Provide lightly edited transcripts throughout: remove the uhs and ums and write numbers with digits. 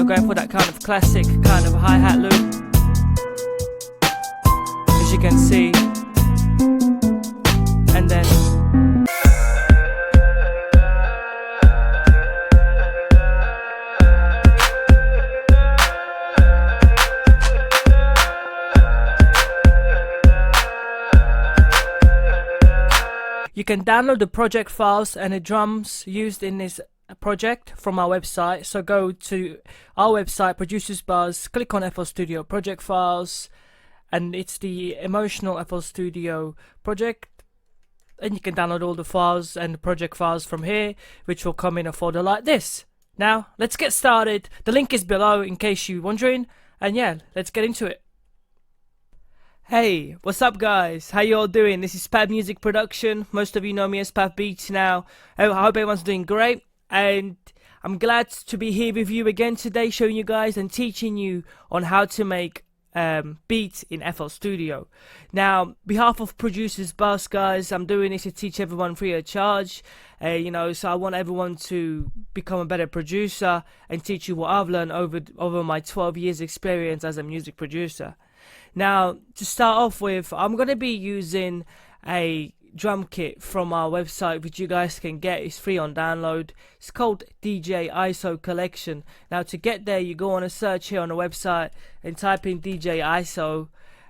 going for that kind of classic kind of hi-hat loop, as you can see. And then you can download the project files and the drums used in this project from our website. So go to our website, Producers Buzz, click on FL Studio project files, and it's the Emotional FL Studio project, and you can download all the files and the project files from here, which will come in a folder like this. Now let's get started. The link is below in case you're wondering, and yeah, let's get into it. Hey, what's up guys? How you all doing? This is Pav Music Production. Most of you know me as Pav Beats now. I hope everyone's doing great, and I'm glad to be here with you again today, showing you guys and teaching you on how to make beats in FL Studio. Now, behalf of Producers Buzz, guys, I'm doing this to teach everyone free of charge. So I want everyone to become a better producer and teach you what I've learned over my 12 years experience as a music producer. Now, to start off with, I'm going to be using a drum kit from our website, which you guys can get. It's free on download. It's called DJ ISO Collection. Now, to get there, you go on a search here on the website and type in DJ ISO,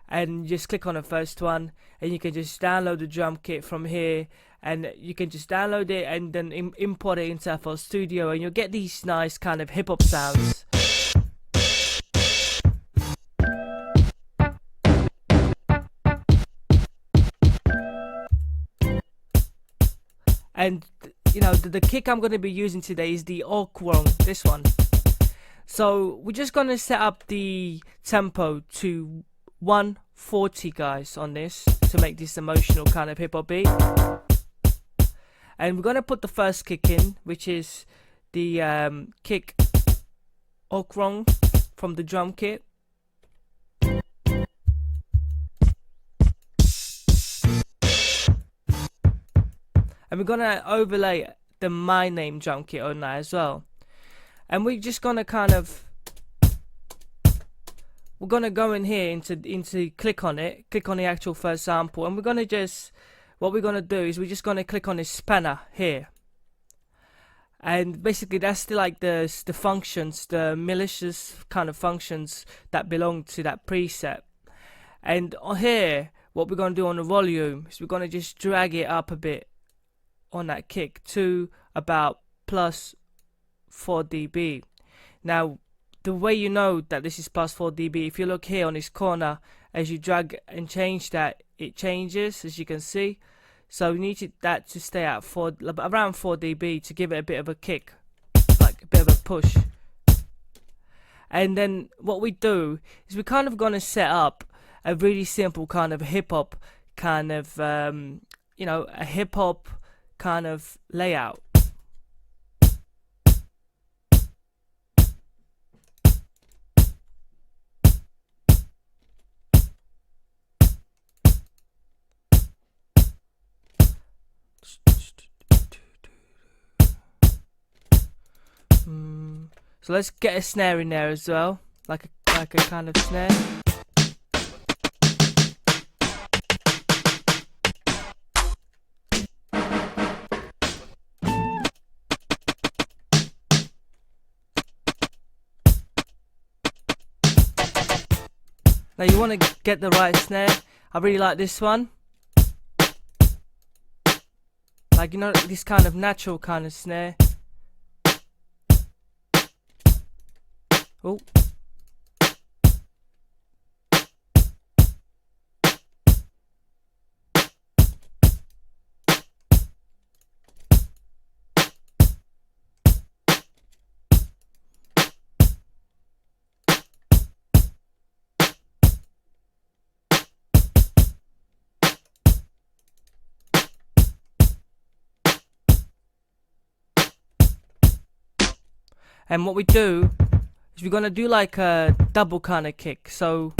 and just click on the first one, and you can just download the drum kit from here, and you can just download it and then import it into FL Studio, and you'll get these nice kind of hip-hop sounds. And you know, the kick I'm going to be using today is the Okwong, this one. So we're just going to set up the tempo to 140, guys, on this to make this emotional kind of hip hop beat. And we're going to put the first kick in, which is the kick Okwong from the drum kit. And we're gonna overlay the My Name drum kit on that as well. And we're just gonna we're gonna go in here into click on the actual first sample, and we're gonna what we're gonna do is we're just gonna click on this spanner here. And basically that's the functions, the malicious kind of functions that belong to that preset. And on here, what we're gonna do on the volume is we're gonna just drag it up a bit on that kick to about plus 4 dB. Now, the way you know that this is plus 4 dB, if you look here on this corner, as you drag and change that, it changes, as you can see. So we need that to stay at around 4 dB to give it a bit of a kick, like a bit of a push. And then what we do is we're kind of going to set up a really simple kind of hip-hop kind of a hip-hop kind of layout. So let's get a snare in there as well, like a kind of snare. Now you want to get the right snare. I really like this one. Like, you know, this kind of natural kind of snare. Oh. And what we do is we're gonna do like a double kind of kick. So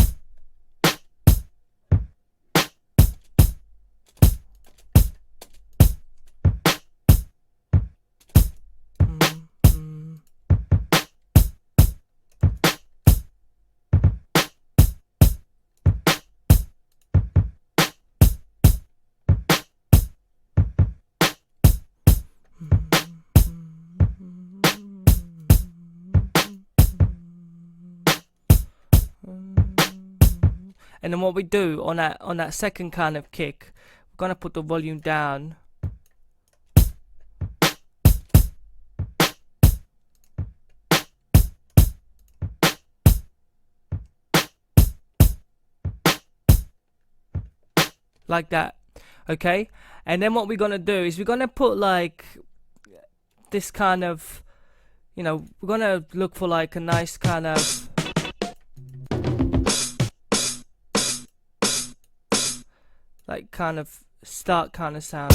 And then what we do on that second kind of kick, we're gonna put the volume down. Like that, okay? And then what we're gonna do is we're gonna put like this kind of, you know, we're gonna look for like a nice kind of like kind of start kind of sound.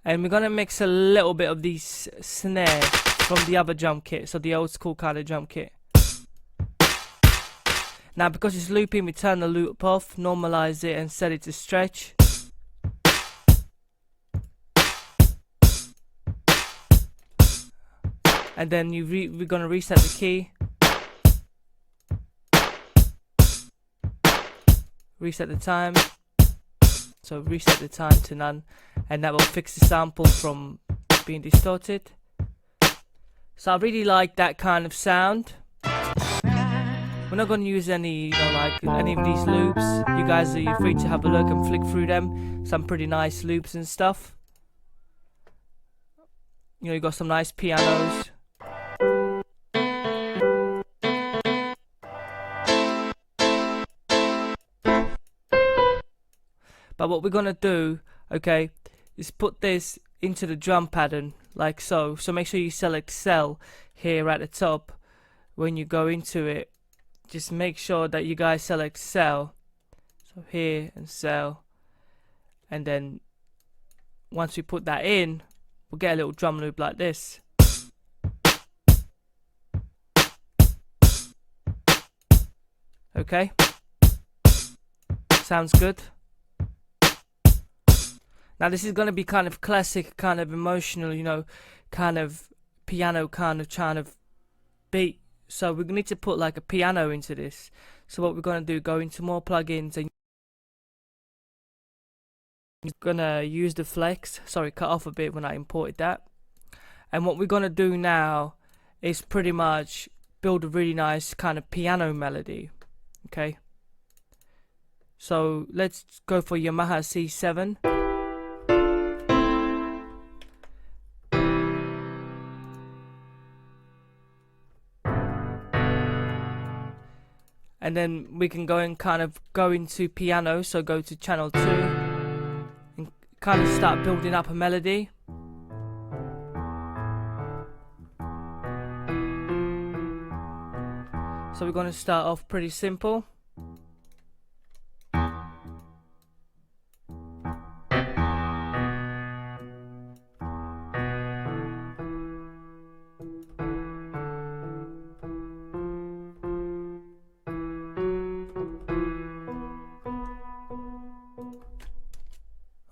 And we're gonna mix a little bit of these snare from the other drum kit, so the old school kind of drum kit. Now because it's looping, we turn the loop off, normalize it and set it to stretch. And then we're gonna reset the key. Reset the time. So reset the time to none, and that will fix the sample from being distorted. So I really like that kind of sound. We're not going to use any, like any of these loops. You guys are free to have a look and flick through them. Some pretty nice loops and stuff. You know, you got some nice pianos. But what we're gonna do, okay, is put this into the drum pattern like so. So make sure you select cell here at the top when you go into it. Just make sure that you guys select cell. So here and cell. And then once we put that in, we'll get a little drum loop like this. Okay? Sounds good. Now this is going to be kind of classic, kind of emotional, you know, kind of piano kind of beat. So we need to put like a piano into this. So what we're going to do, go into more plugins and I'm going to use the flex. Sorry, cut off a bit when I imported that. And what we're going to do now is pretty much build a really nice kind of piano melody. Okay. So let's go for Yamaha C7. And then we can go and kind of go into piano, so go to channel 2 and kind of start building up a melody. So we're going to start off pretty simple.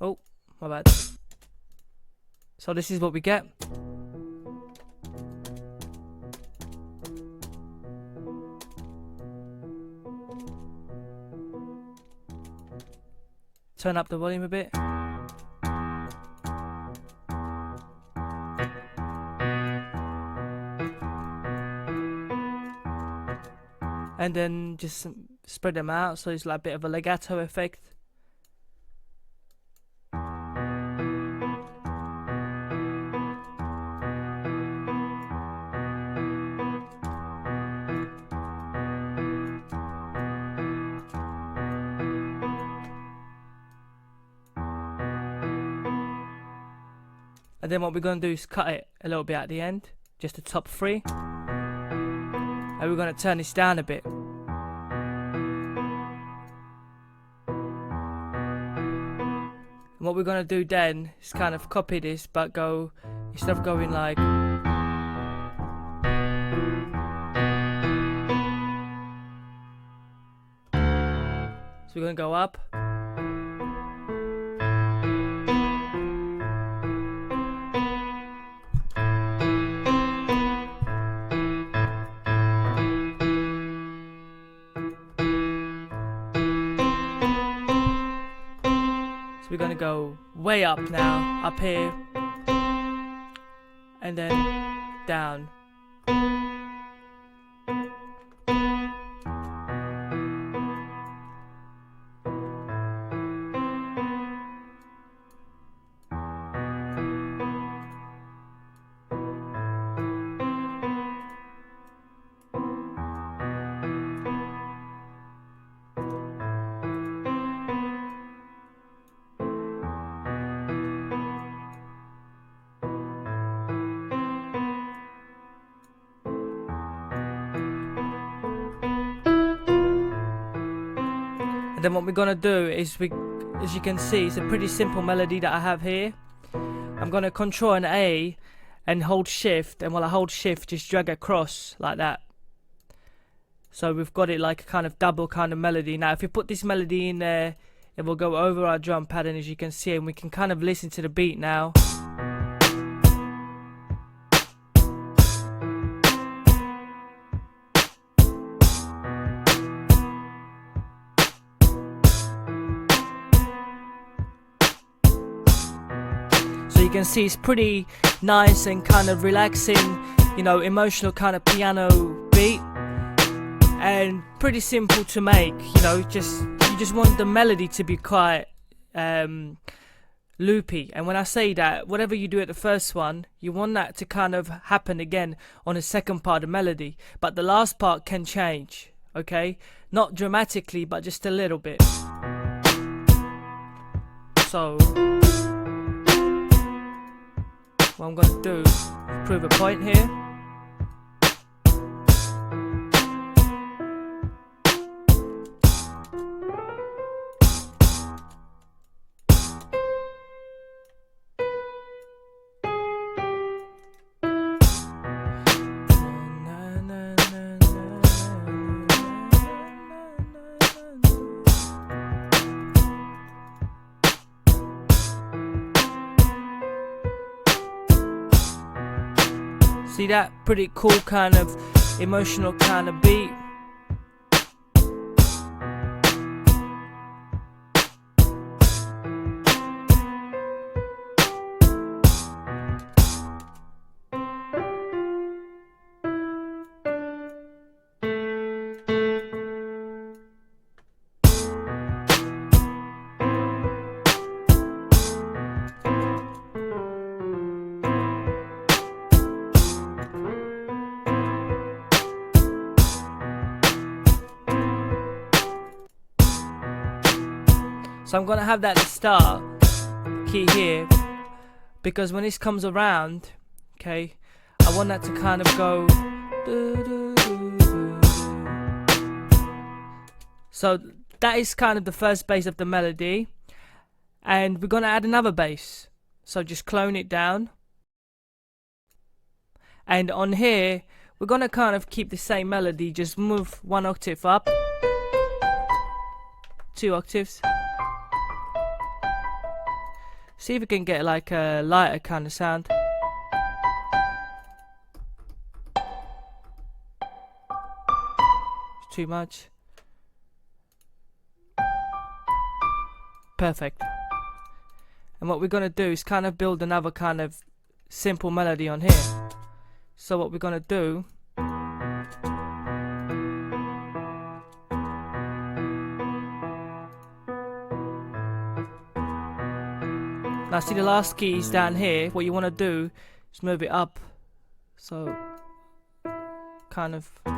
Oh, my bad. So this is what we get. Turn up the volume a bit. And then just spread them out so it's like a bit of a legato effect. And then what we're going to do is cut it a little bit at the end, just the top 3. And we're going to turn this down a bit. And what we're going to do then is kind of copy this, but go, instead of going like, so we're going to go up. we're gonna go way up now, up here, and then down. Then what we're gonna do is as you can see, it's a pretty simple melody that I have here. I'm gonna control an A and hold shift, and while I hold shift, just drag across like that. So we've got it like a kind of double kind of melody. Now if we put this melody in there, it will go over our drum pattern, as you can see, and we can kind of listen to the beat now. You can see it's pretty nice and kind of relaxing, you know, emotional kind of piano beat, and pretty simple to make. You know, you just want the melody to be quite loopy. And when I say that, whatever you do at the first one, you want that to kind of happen again on the second part of the melody, but the last part can change, okay? Not dramatically, but just a little bit. So what I'm going to do is prove a point here. See that? Pretty cool kind of emotional kind of beat. So I'm gonna have that start key here, because when this comes around, okay, I want that to kind of go. So that is kind of the first bass of the melody, and we're gonna add another bass. So just clone it down, and on here we're gonna kind of keep the same melody, just move 1 octave up, 2 octaves. See if we can get like a lighter kind of sound. It's too much. Perfect. And what we're gonna do is kind of build another kind of simple melody on here. So what we're gonna do, now see the last key is down here. What you want to do is move it up, so kind of. And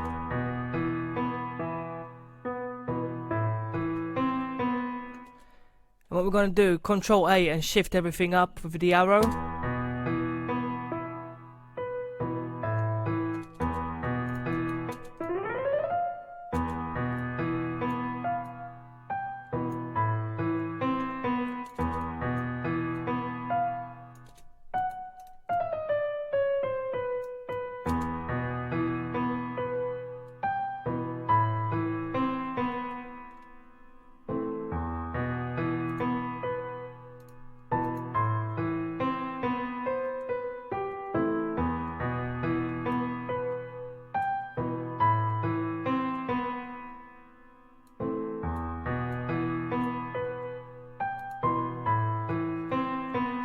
what we're going to do, Control A and shift everything up with the arrow.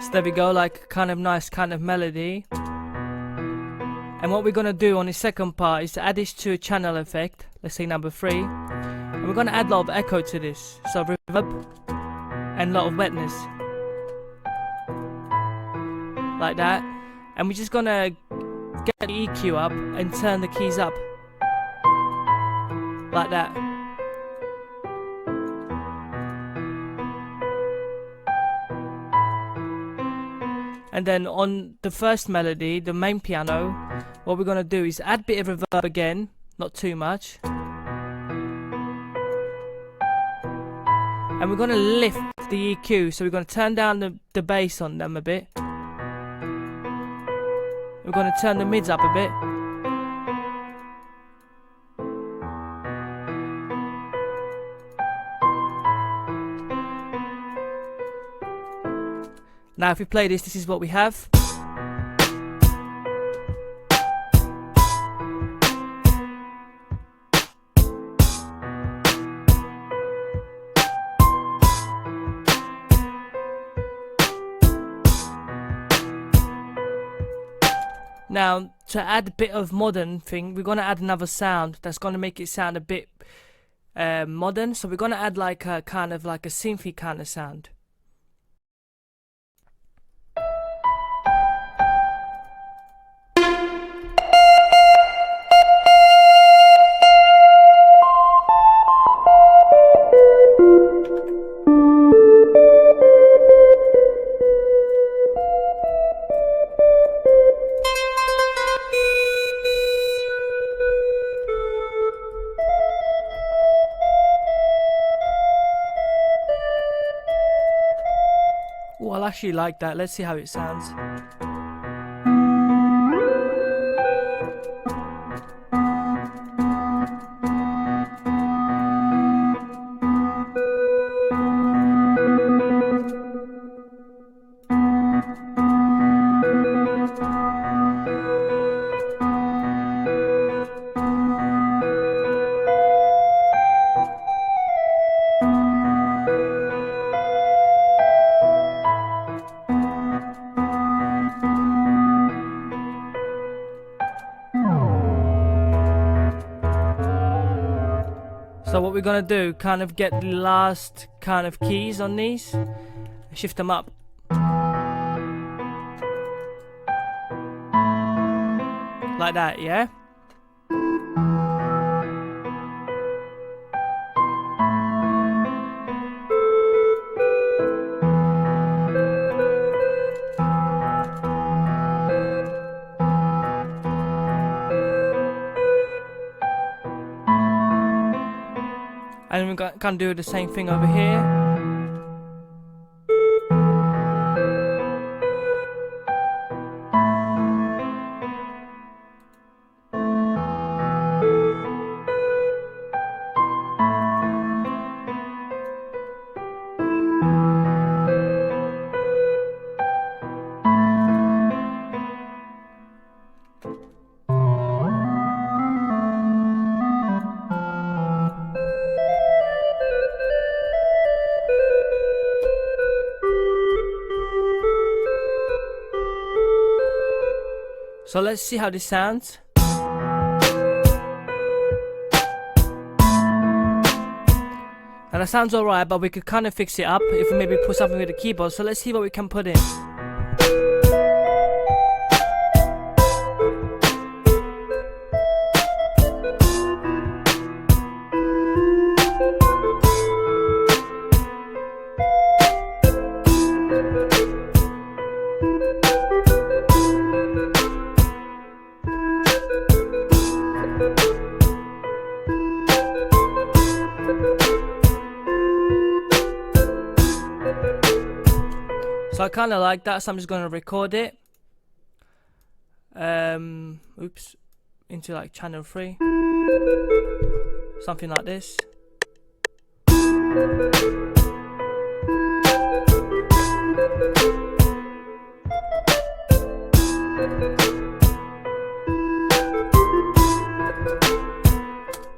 So there we go, like kind of nice kind of melody. And what we're gonna do on the second part is to add this to a channel effect, let's say number 3. And we're gonna add a lot of echo to this, so reverb and a lot of wetness. Like that. And we're just gonna get the EQ up and turn the keys up. Like that. And then on the first melody, the main piano, what we're gonna do is add a bit of reverb again, not too much. And we're gonna lift the EQ, so we're gonna turn down the bass on them a bit. We're gonna turn the mids up a bit. Now if we play this, this is what we have. Now to add a bit of modern thing, we're gonna add another sound that's gonna make it sound a bit modern. So we're gonna add like a kind of like a synthy kind of sound. Well, I actually like that. Let's see how it sounds. So what we're gonna do, kind of get the last kind of keys on these, shift them up. Like that, yeah? And we're gonna do the same thing over here. So let's see how this sounds. And that sounds alright, but we could kind of fix it up if we maybe put something with the keyboard. So let's see what we can put in. So I kind of like that, so I'm just going to record it. Oops, into like channel 3, something like this.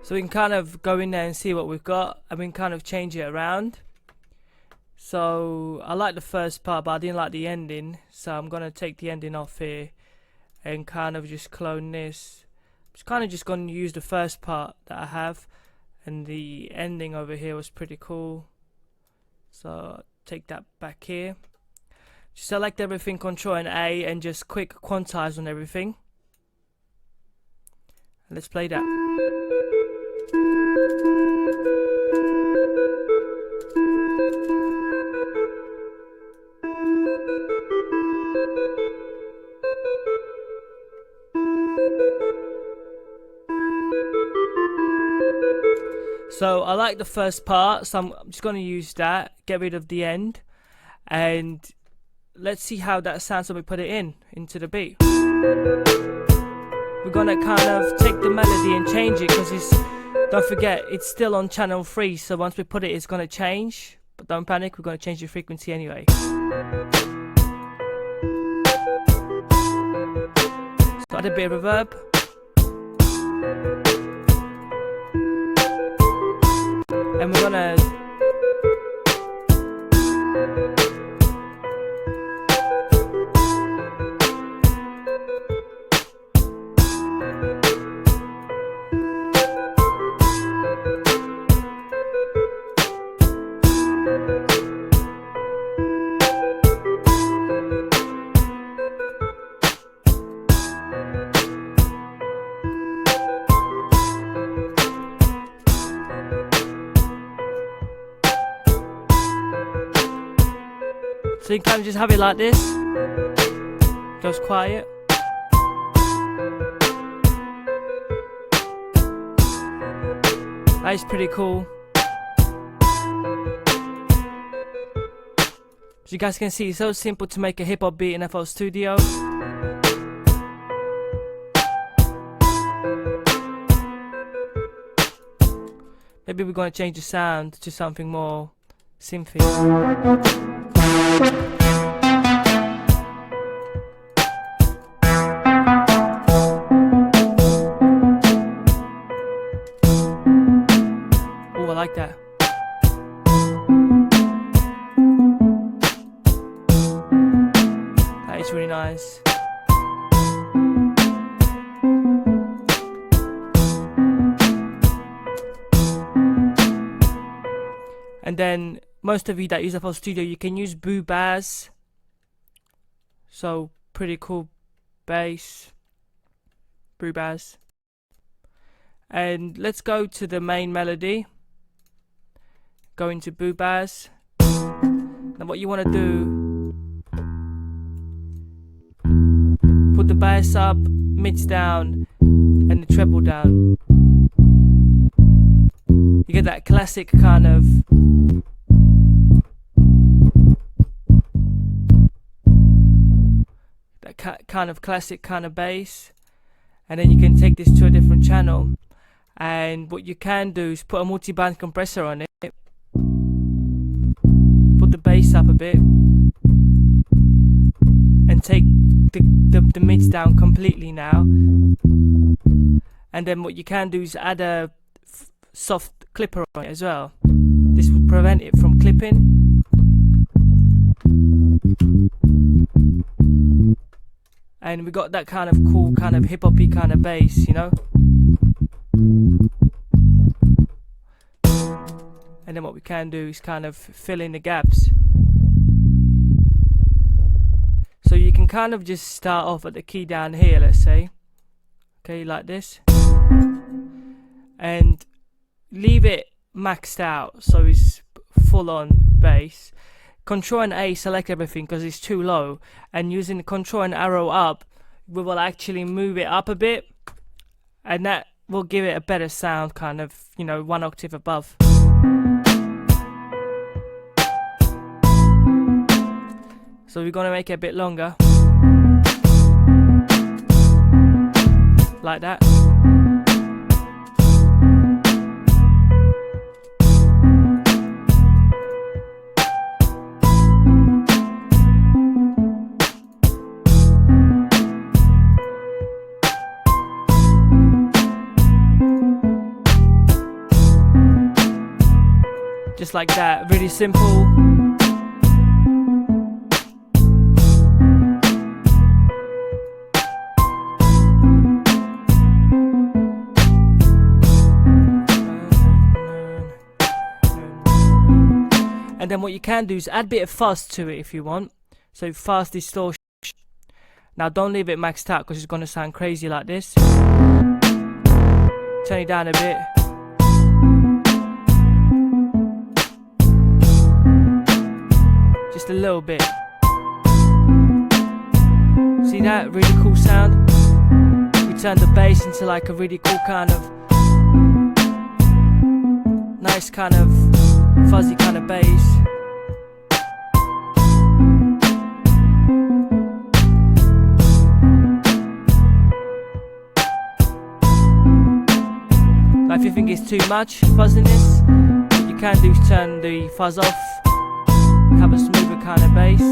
So we can kind of go in there and see what we've got, and we can kind of change it around. So I like the first part, but I didn't like the ending, so I'm gonna take the ending off here and kind of just clone this. I'm just kind of just gonna use the first part that I have, and the ending over here was pretty cool, so I'll take that back here. Just select everything, Control and A, and just quick quantize on everything. Let's play that. So I like the first part, so I'm just going to use that, get rid of the end, and let's see how that sounds when we put it into the beat. We're going to kind of take the melody and change it, because don't forget, it's still on channel 3, so once we put it, it's going to change. But don't panic, we're going to change the frequency anyway. So add a bit of reverb. And we're gonna so you can just have it like this. Goes quiet. That is pretty cool. As you guys can see, it's so simple to make a hip hop beat in FL Studio. Maybe we're going to change the sound to something more synthy. Oh, I like that. That is really nice. And then most of you that use FL Studio, you can use Boo Baz. So pretty cool bass, Boo Baz. And let's go to the main melody. Go into Boo Baz. Now what you want to do, put the bass up, mids down, and the treble down. You get that classic kind of classic kind of bass, and then you can take this to a different channel. And what you can do is put a multi-band compressor on it, put the bass up a bit, and take the mids down completely now. And then what you can do is add a soft clipper on it as well. This will prevent it from clipping. And we got that kind of cool, kind of hip-hop-y kind of bass, you know. And then what we can do is kind of fill in the gaps. So you can kind of just start off at the key down here, let's say. Okay, like this. And leave it maxed out, so it's full on bass. Control and A, select everything because it's too low, and using the control and arrow up, we will actually move it up a bit, and that will give it a better sound, kind of, you know, 1 octave above. So we're gonna make it a bit longer, like that. Just like that, really simple. can do is add a bit of fuzz to it if you want. So fuzz distortion. Now don't leave it maxed out because it's going to sound crazy like this. Turn it down a bit. Just a little bit. See that? Really cool sound. We turn the bass into like a really cool kind of nice kind of fuzzy kind of bass. Now if you think it's too much fuzziness, what you can do is turn the fuzz off, have a smoother kind of bass.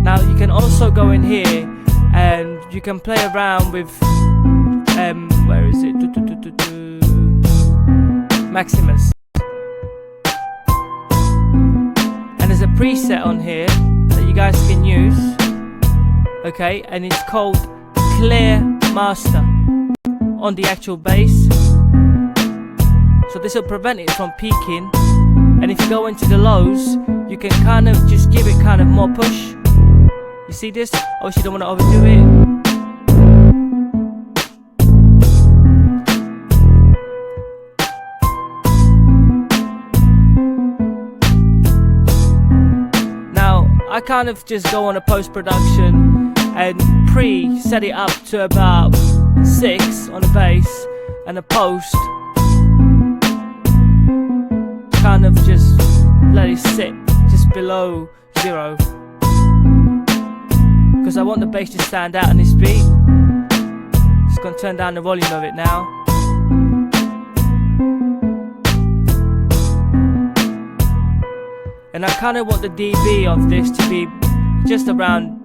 Now you can also go in here and you can play around with where is it? Maximus. And there's a preset on here that you guys can use. Okay, and it's called Clear Master on the actual bass. So this will prevent it from peaking. And if you go into the lows, you can kind of just give it kind of more push. You see this? Obviously you don't want to overdo it. I kind of just go on a post-production and pre-set it up to about 6 on the bass, and a post kind of just let it sit just below 0 because I want the bass to stand out on this beat. Just gonna turn down the volume of it now. And I kind of want the dB of this to be just around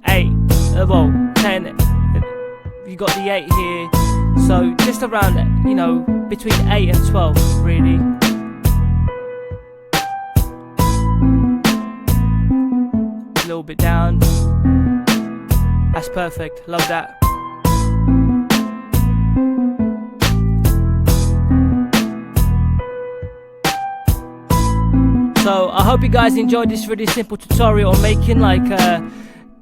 8, well 10, you got the 8 here, so just around, you know, between 8 and 12 really. A little bit down, that's perfect, love that. So I hope you guys enjoyed this really simple tutorial on making like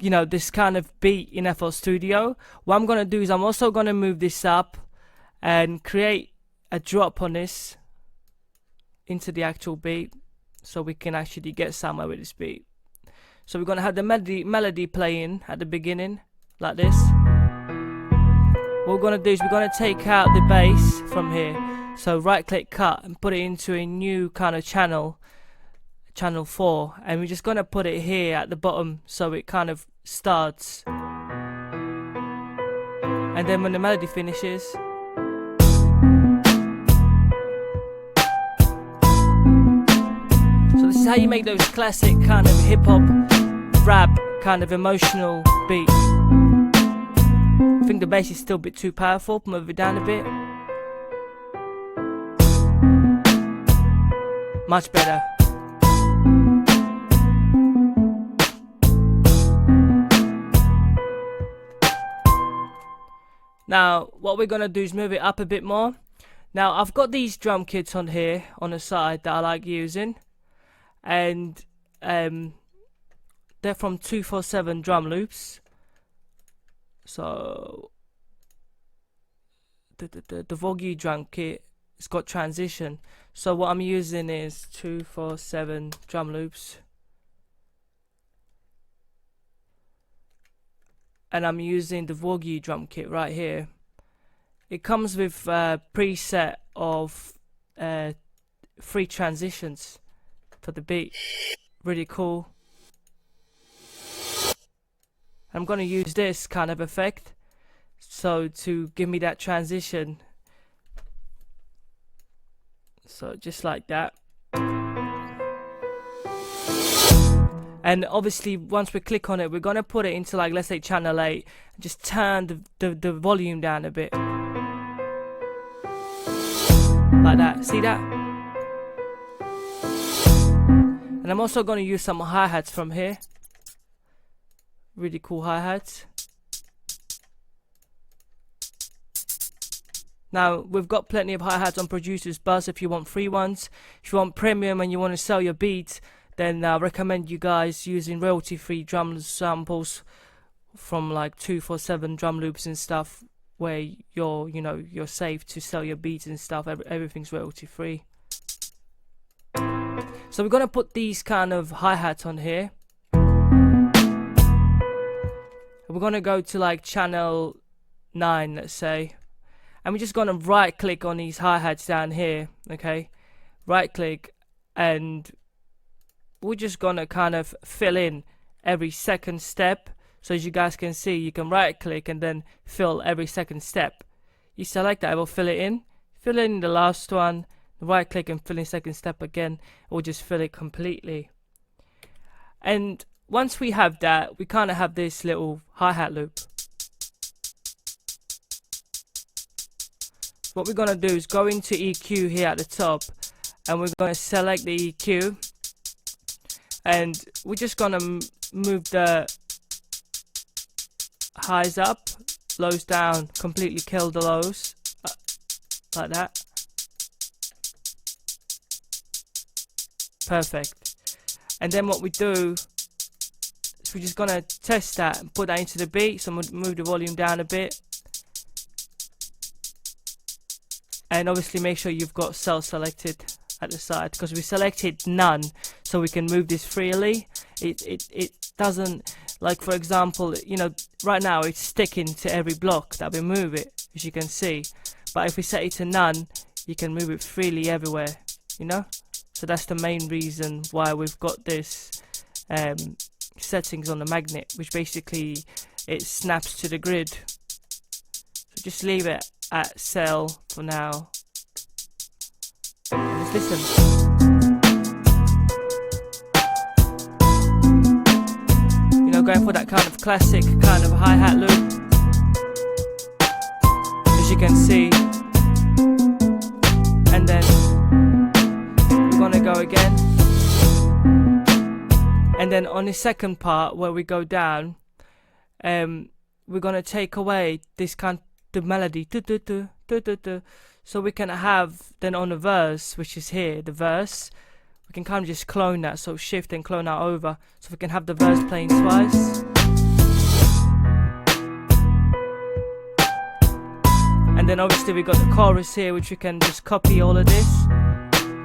you know, this kind of beat in FL Studio. What I'm gonna do is I'm also gonna move this up and create a drop on this into the actual beat so we can actually get somewhere with this beat. So we're gonna have the melody playing at the beginning like this. What we're gonna do is we're gonna take out the bass from here. So right click cut and put it into a new kind of channel 4, and we're just gonna put it here at the bottom so it kind of starts, and then when the melody finishes, so this is how you make those classic kind of hip-hop rap kind of emotional beat. I think the bass is still a bit too powerful, move it down a bit. Much better. Now what we're gonna do is move it up a bit more. Now I've got these drum kits on here on the side that I like using, and they're from 247 Drum Loops. So the Vogue drum kit, it's got transition. So what I'm using is 247 Drum Loops, and I'm using the Vogue drum kit right here. It comes with a preset of 3 transitions for the beat. Really cool. I'm gonna use this kind of effect so to give me that transition. So just like that. And obviously once we click on it, we're gonna put it into like, let's say channel 8, and just turn the volume down a bit. Like that, see that? And I'm also gonna use some hi-hats from here. Really cool hi-hats. Now we've got plenty of hi-hats on Producer's Buzz if you want free ones. If you want premium and you want to sell your beats, then I recommend you guys using royalty-free drum samples from like 247 drum loops and stuff, where you're safe to sell your beats and stuff. Everything's royalty-free. So we're gonna put these kind of hi-hats on here. We're gonna go to like channel 9, let's say, and we're just gonna right click on these hi-hats down here. Okay, right click, and we're just gonna kind of fill in every second step. So as you guys can see, you can right click and then fill every second step. You select that, it will fill it in. Fill in the last one, right click and fill in second step again, or just fill it completely. And once we have that, we kind of have this little hi-hat loop. What we're gonna do is go into EQ here at the top, and we're gonna select the EQ, and we're just gonna move the highs up, lows down, completely kill the lows, like that. Perfect. And then what we do is we're just gonna test that and put that into the beat. So I'm gonna move the volume down a bit, and obviously make sure you've got cell selected at the side, because we selected none, so we can move this freely. It doesn't, like for example, right now it's sticking to every block that we move it, as you can see. But if we set it to none, you can move it freely everywhere, So that's the main reason why we've got this settings on the magnet, which basically it snaps to the grid. So just leave it at cell for now. Just listen. Going for that kind of classic kind of hi-hat loop, as you can see. And then we're gonna go again, and then on the second part where we go down, we're gonna take away this the melody, so we can have then on the verse, which is here, the verse, we can kind of just clone that, so shift and clone that over, so we can have the verse playing twice. And then obviously we got the chorus here, which we can just copy all of this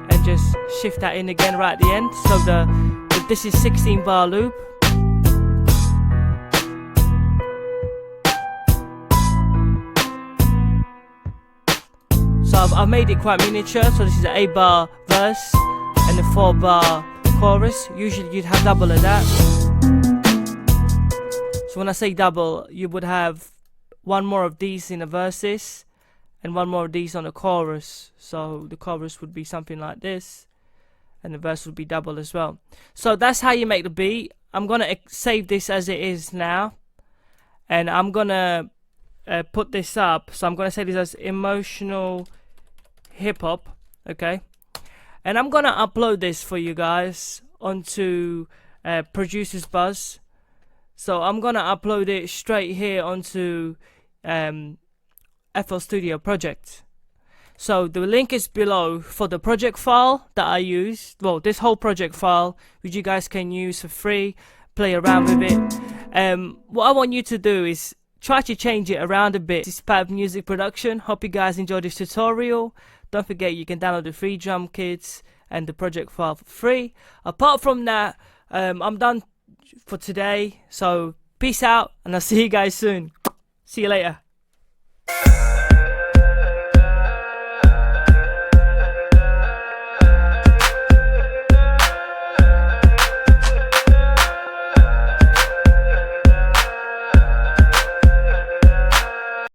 and just shift that in again right at the end. So this is 16 bar loop. So I've made it quite miniature. So this is an 8 bar verse and a 4 bar chorus. Usually you'd have double of that. So when I say double, you would have one more of these in the verses and one more of these on the chorus. So the chorus would be something like this, and the verse would be double as well. So that's how you make the beat. I'm gonna save this as it is now, and I'm gonna put this up. So I'm gonna say this as emotional hip hop, okay? And I'm gonna upload this for you guys onto Producer's Buzz. So I'm gonna upload it straight here onto FL Studio Project. So the link is below for the project file that I used. Well, this whole project file, which you guys can use for free, play around with it. What I want you to do is try to change it around a bit. This is part of music production. Hope you guys enjoyed this tutorial. Don't forget you can download the free drum kits and the project file for free. Apart from that, I'm done for today. So peace out, and I'll see you guys soon. See you later.